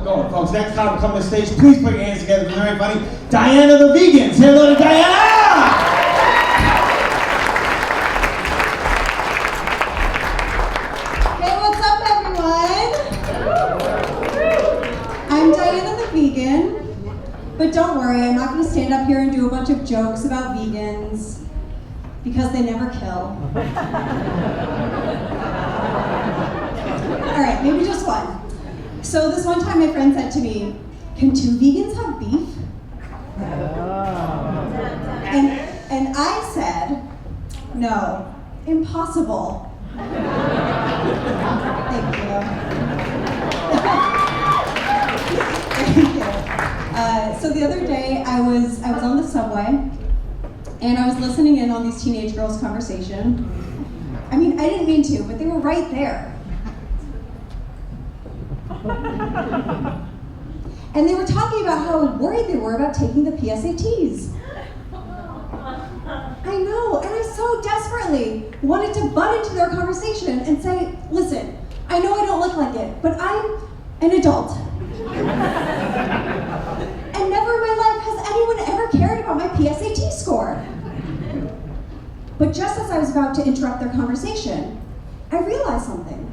going, folks. Next time we come to the stage, please put your hands together for the very funny Diana the Vegans. Say hello to Diana! Hey, what's up, everyone? I'm Diana the Vegan, but don't worry, I'm not going to stand up here and do a bunch of jokes about vegans, because they never kill. All right, maybe just one. So this one time my friend said to me, "Can two vegans have beef?" And I said, "No, impossible." Thank you. Thank you. So the other day I was on the subway and I was listening in on these teenage girls' conversation. I mean, I didn't mean to, but they were right there. And they were talking about how worried they were about taking the PSATs. I know, and I so desperately wanted to butt into their conversation and say, "Listen, I know I don't look like it, but I'm an adult. And never in my life has anyone ever cared about my PSAT score." But just as I was about to interrupt their conversation, I realized something.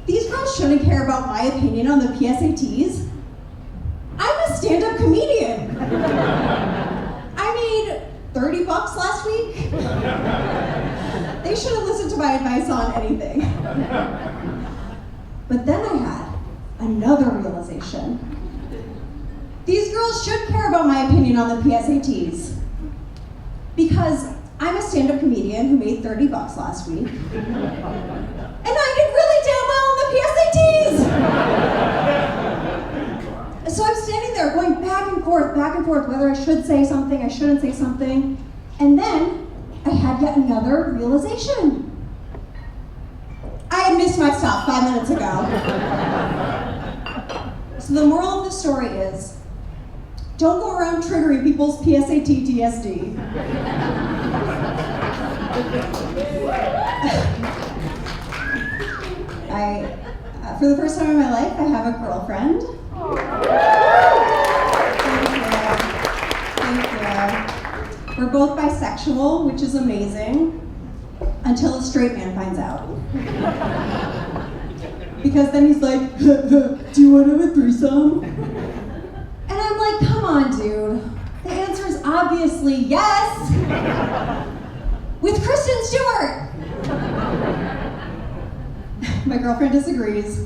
These girls shouldn't care about my opinion on the PSATs. I'm a stand-up comedian. I made $30 last week. They shouldn't listen to my advice on anything. But then I had another realization. These girls should care about my opinion on the PSATs. Because I'm a stand-up comedian who made $30 last week. And I did really damn well on the PSATs! So I'm standing there going back and forth, whether I should say something, I shouldn't say something. And then I had yet another realization. I had missed my stop 5 minutes ago. So the moral of the story is, don't go around triggering people's PSAT TSD. For the first time in my life, I have a girlfriend. Thank you. We're both bisexual, which is amazing, until a straight man finds out. Because then he's like, "Do you want to have a threesome?" And I'm like, come on, dude. The answer is obviously yes. With Kristen Stewart. My girlfriend disagrees.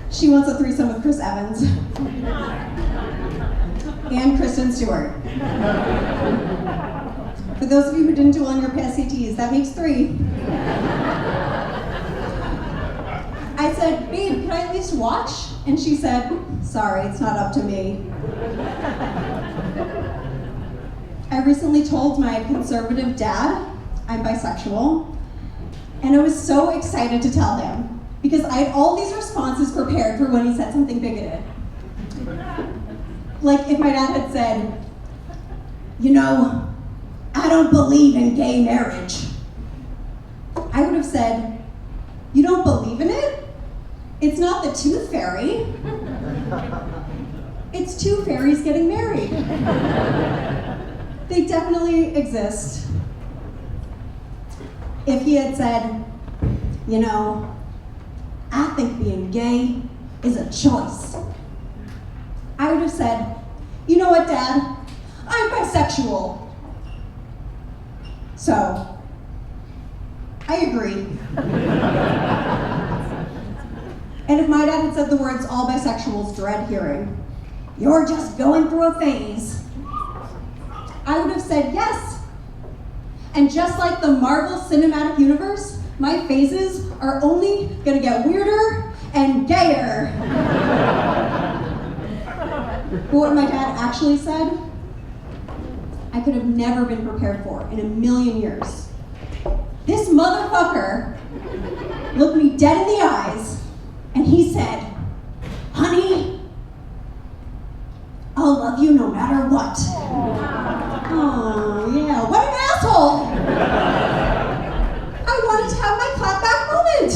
She wants a threesome with Chris Evans. And Kristen Stewart. For those of you who didn't do well on your PSATs, that makes 3. I said, "Babe, can I at least watch?" And she said, "Sorry, it's not up to me." I recently told my conservative dad I'm bisexual, and I was so excited to tell him because I had all these responses prepared for when he said something bigoted. Like if my dad had said, "You know, I don't believe in gay marriage," I would have said, "You don't believe in it? It's not the tooth fairy. It's 2 fairies getting married. They definitely exist." If he had said, "You know, I think being gay is a choice," I would have said, "You know what, Dad? I'm bisexual. So, I agree." And if my dad had said the words all bisexuals dread hearing, "You're just going through a phase," I would have said yes. And just like the Marvel Cinematic Universe, my phases are only gonna get weirder and gayer. But what my dad actually said, I could have never been prepared for in a million years. This motherfucker looked me dead in the eyes and he said, "Honey, I'll love you no matter what." Oh, yeah, what an asshole! I wanted to have my clapback moment.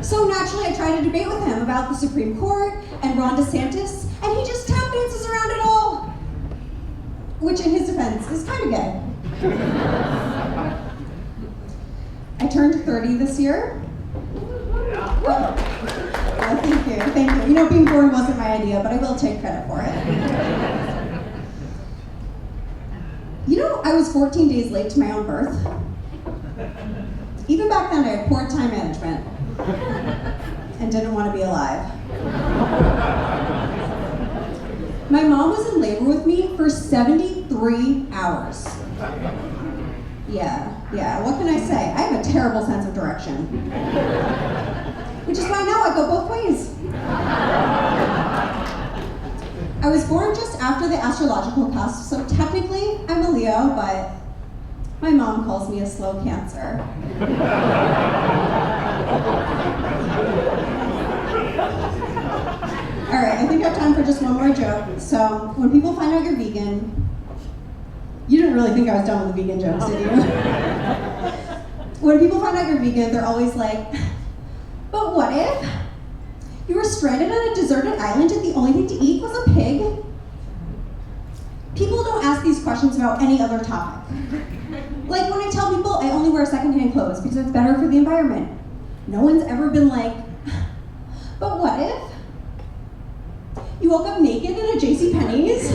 So naturally, I tried to debate with him about the Supreme Court and Ron DeSantis, and he just tap dances around it all. Which, in his defense, is kind of gay. I turned 30 this year. Oh, thank you. You know, being born wasn't my idea, but I will take credit for it. You know, I was 14 days late to my own birth. Even back then, I had poor time management and didn't want to be alive. My mom was in labor with me for 73 hours. Yeah, what can I say? I have a terrible sense of direction. Which is why now I go both ways. I was born just after the astrological cusp, so technically I'm a Leo, but my mom calls me a slow Cancer. All right, I think I have time for just one more joke. So, when people find out you're vegan, you didn't really think I was done with the vegan jokes, did you? When people find out you're vegan, they're always like, but what if you were stranded on a deserted island and the only thing to eat was a pig? People don't ask these questions about any other topic. Like when I tell people I only wear secondhand clothes because it's better for the environment. No one's ever been like, but what if you woke up naked in a JCPenney's?